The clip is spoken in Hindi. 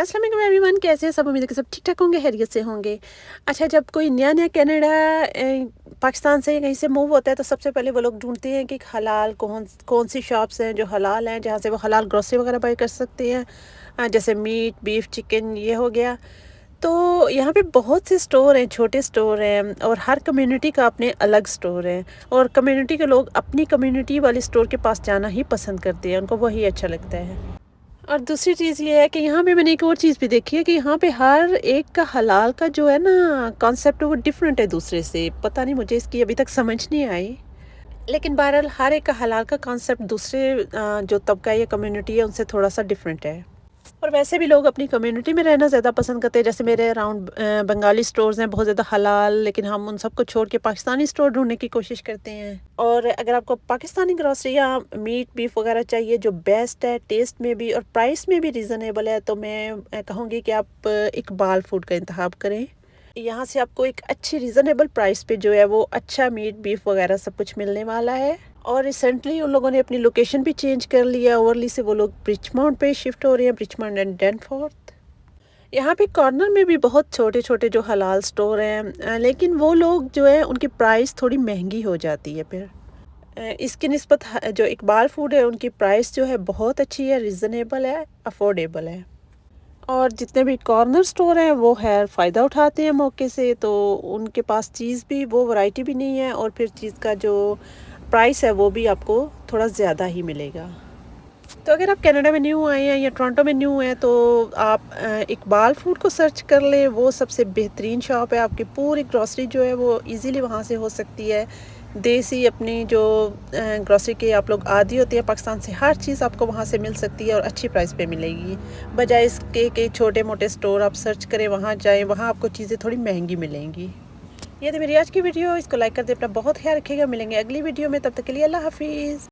अस्सलाम वालेकुम एवरीवन, कैसे हैं सब। उम्मीद है कि सब ठीक ठाक होंगे, खैरियत से होंगे। अच्छा, जब कोई नया कनाडा पाकिस्तान से कहीं से मूव होता है तो सबसे पहले वो लोग ढूंढते हैं कि हलाल कौन कौन सी शॉप्स हैं जो हलाल हैं, जहाँ से वो हलाल ग्रोसरी वगैरह बाई कर सकते हैं। जैसे मीट, बीफ, चिकन ये हो गया। तो यहाँ पे बहुत से स्टोर हैं, छोटे स्टोर हैं, और हर कम्युनिटी का अपने अलग स्टोर है। और कम्युनिटी के लोग अपनी कम्युनिटी वाले स्टोर के पास जाना ही पसंद करते हैं, उनको वही अच्छा लगता है। और दूसरी चीज़ ये है कि यहाँ पे मैंने एक और चीज़ भी देखी है कि यहाँ पे हर एक का हलाल का जो है ना कॉन्सेप्ट, वो डिफरेंट है दूसरे से। पता नहीं, मुझे इसकी अभी तक समझ नहीं आई। लेकिन बहरहाल हर एक का हलाल का कॉन्सेप्ट दूसरे जो तबका या कम्युनिटी है उनसे थोड़ा सा डिफरेंट है। और वैसे भी लोग अपनी कम्युनिटी में रहना ज़्यादा पसंद करते हैं। जैसे मेरे अराउंड बंगाली स्टोर्स हैं बहुत ज़्यादा हलाल, लेकिन हम उन सबको छोड़ के पाकिस्तानी स्टोर ढूंढने की कोशिश करते हैं। और अगर आपको पाकिस्तानी ग्रोसरी या मीट बीफ वगैरह चाहिए जो बेस्ट है, टेस्ट में भी और प्राइस में भी रीज़नेबल है, तो मैं कहूँगी कि आप इकबाल फूड का इंतखाब करें। यहाँ से आपको एक अच्छी रीज़नेबल प्राइस पे जो है वो अच्छा मीट बीफ वगैरह सब कुछ मिलने वाला है। और रिसेंटली उन लोगों ने अपनी लोकेशन भी चेंज कर लिया। ओवरली से वो लोग ब्रिचमोंड पे शिफ्ट हो रहे हैं, ब्रिचमोंड एंड डैनफोर्थ। यहाँ पे कॉर्नर में भी बहुत छोटे छोटे जो हलाल स्टोर हैं, लेकिन वो लोग जो है उनकी प्राइस थोड़ी महंगी हो जाती है फिर। इसकी निस्बत जो इकबाल फूड है उनकी प्राइस जो है बहुत अच्छी है, रिजनेबल है, अफोर्डेबल है। और जितने भी कॉर्नर स्टोर हैं वो खैर फ़ायदा उठाते हैं मौके से, तो उनके पास चीज़ भी वो वैरायटी भी नहीं है, और फिर चीज़ का जो प्राइस है वो भी आपको थोड़ा ज़्यादा ही मिलेगा। तो अगर आप कनाडा में न्यू आए हैं या टोरंटो में न्यू हैं तो आप इकबाल फूड को सर्च कर लें। वो सबसे बेहतरीन शॉप है, आपकी पूरी ग्रॉसरी जो है वो इजीली वहाँ से हो सकती है। देसी अपनी जो ग्रॉसरी के आप लोग आदी होते हैं पाकिस्तान से, हर चीज़ आपको वहाँ से मिल सकती है और अच्छी प्राइस पे मिलेगी। बजाय इसके कि छोटे मोटे स्टोर आप सर्च करें, वहाँ जाएँ, वहाँ आपको चीज़ें थोड़ी महंगी मिलेंगी। ये थी मेरी आज की वीडियो, इसको लाइक कर दे, अपना बहुत ख्याल रखिएगा। मिलेंगे अगली वीडियो में, तब तक के लिए अल्लाह हाफिज़।